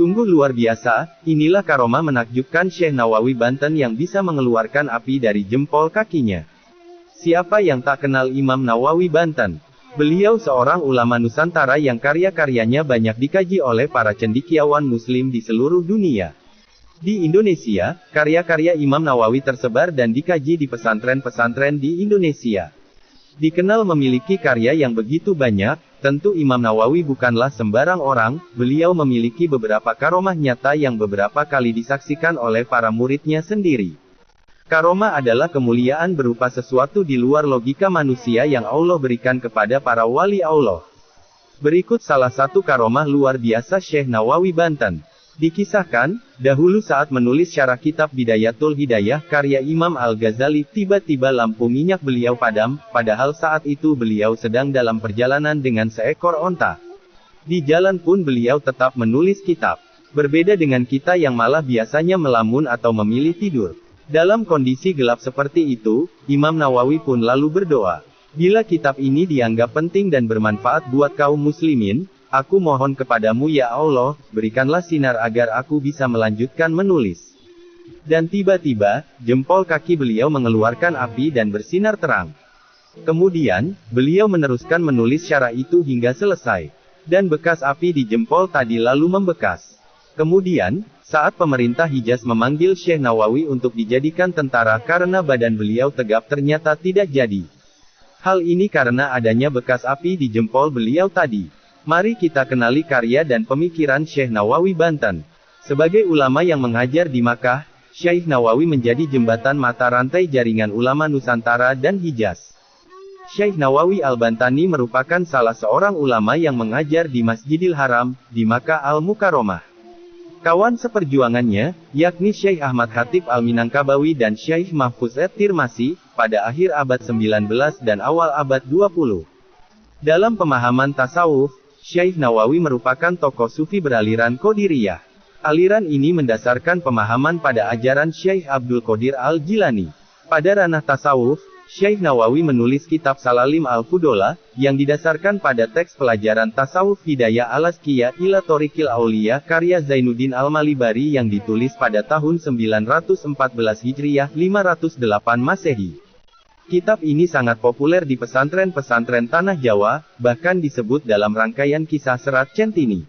Sungguh luar biasa, inilah karomah menakjubkan Syekh Nawawi Banten yang bisa mengeluarkan api dari jempol kakinya. Siapa yang tak kenal Imam Nawawi Banten? Beliau seorang ulama Nusantara yang karya-karyanya banyak dikaji oleh para cendekiawan muslim di seluruh dunia. Di Indonesia, karya-karya Imam Nawawi tersebar dan dikaji di pesantren-pesantren di Indonesia. Dikenal memiliki karya yang begitu banyak, tentu Imam Nawawi bukanlah sembarang orang, beliau memiliki beberapa karomah nyata yang beberapa kali disaksikan oleh para muridnya sendiri. Karomah adalah kemuliaan berupa sesuatu di luar logika manusia yang Allah berikan kepada para wali Allah. Berikut salah satu karomah luar biasa Syekh Nawawi Banten. Dikisahkan, dahulu saat menulis syarah kitab Bidayatul Hidayah karya Imam Al-Ghazali, tiba-tiba lampu minyak beliau padam, padahal saat itu beliau sedang dalam perjalanan dengan seekor onta. Di jalan pun beliau tetap menulis kitab. Berbeda dengan kita yang malah biasanya melamun atau memilih tidur. Dalam kondisi gelap seperti itu, Imam Nawawi pun lalu berdoa. Bila kitab ini dianggap penting dan bermanfaat buat kaum muslimin, aku mohon kepadamu ya Allah, berikanlah sinar agar aku bisa melanjutkan menulis. Dan tiba-tiba, jempol kaki beliau mengeluarkan api dan bersinar terang. Kemudian, beliau meneruskan menulis syarah itu hingga selesai. Dan bekas api di jempol tadi lalu membekas. Kemudian, saat pemerintah Hijaz memanggil Syekh Nawawi untuk dijadikan tentara karena badan beliau tegap ternyata tidak jadi. Hal ini karena adanya bekas api di jempol beliau tadi. Mari kita kenali karya dan pemikiran Syekh Nawawi Banten. Sebagai ulama yang mengajar di Makkah, Syekh Nawawi menjadi jembatan mata rantai jaringan ulama Nusantara dan Hijaz. Syekh Nawawi Al-Bantani merupakan salah seorang ulama yang mengajar di Masjidil Haram, di Makkah Al-Mukarramah. Kawan seperjuangannya, yakni Syekh Ahmad Khatib Al-Minangkabawi dan Syekh Mahfuz At-Tirmasi, pada akhir abad 19 dan awal abad 20. Dalam pemahaman tasawuf, Syekh Nawawi merupakan tokoh sufi beraliran Qadiriyah. Aliran ini mendasarkan pemahaman pada ajaran Syekh Abdul Qadir Al-Jilani. Pada ranah tasawuf, Syekh Nawawi menulis kitab Salalim Al-Fudola, yang didasarkan pada teks pelajaran tasawuf Hidayah Al-Azkiyah ila Thoriqil Auliya karya Zainuddin Al-Malibari yang ditulis pada tahun 914 Hijriah 508 Masehi. Kitab ini sangat populer di pesantren-pesantren Tanah Jawa, bahkan disebut dalam rangkaian kisah serat Centini.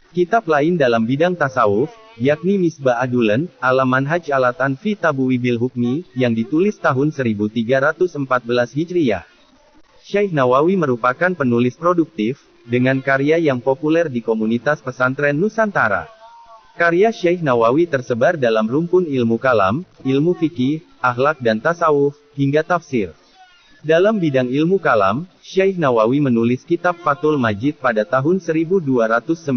Kitab lain dalam bidang tasawuf, yakni Misbah Adulen, Al-Manhaj Alatan fi Tabwibil Hukmi, yang ditulis tahun 1314 Hijriah. Syekh Nawawi merupakan penulis produktif, dengan karya yang populer di komunitas pesantren Nusantara. Karya Syekh Nawawi tersebar dalam rumpun ilmu kalam, ilmu fikih, akhlak dan tasawuf, hingga tafsir. Dalam bidang ilmu kalam, Syekh Nawawi menulis kitab Fathul Majid pada tahun 1298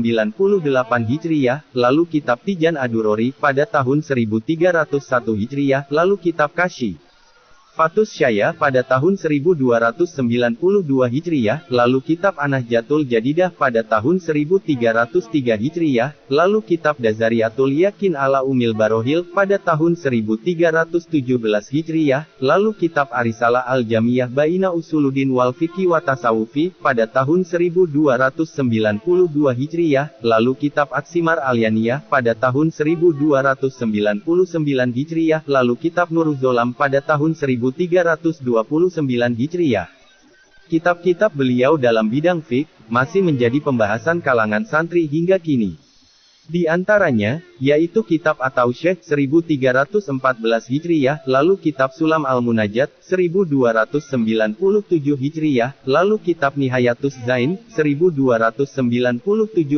Hijriah, lalu kitab Tijan Adurori pada tahun 1301 Hijriah, lalu kitab Kashi Fathus Syaya pada tahun 1292 Hijriah, lalu kitab An-Nahjatul Jadidah pada tahun 1303 Hijriah, lalu kitab Dazariatul Yakin ala Umil Barohil pada tahun 1317 Hijriah, lalu kitab Arisalah Al-Jamiyah Baina Usuluddin wal Fiqhi wa Tasawufi pada tahun 1292 Hijriah, lalu kitab Atsimar Al-Yaniyah pada tahun 1299 Hijriah, lalu kitab Nuruzolam pada tahun 1329 Hijriah. Kitab-kitab beliau dalam bidang fiqh, masih menjadi pembahasan kalangan santri hingga kini. Di antaranya, yaitu kitab At-Tausyih 1314 Hijriah, lalu kitab Sulam Al-Munajat 1297 Hijriah, lalu kitab Nihayatus Zain 1297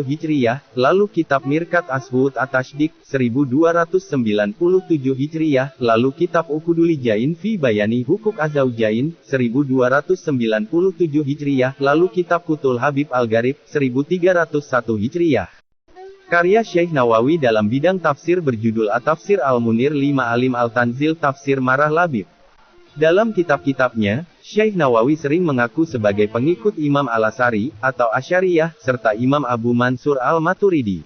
Hijriah, lalu kitab Mirkat Ashhud At-Tashdik 1297 Hijriah, lalu kitab Ukuduli Jain fi Bayani Hukuk Azaujain 1297 Hijriah, lalu kitab Kutul Habib Al-Gharib 1301 Hijriah. Karya Syekh Nawawi dalam bidang tafsir berjudul At-Tafsir Al-Munir 5 Alim Al-Tanzil Tafsir Marah Labib. Dalam kitab-kitabnya, Syekh Nawawi sering mengaku sebagai pengikut Imam Al-Asy'ari, atau Asy'ariyah, serta Imam Abu Mansur Al-Maturidi.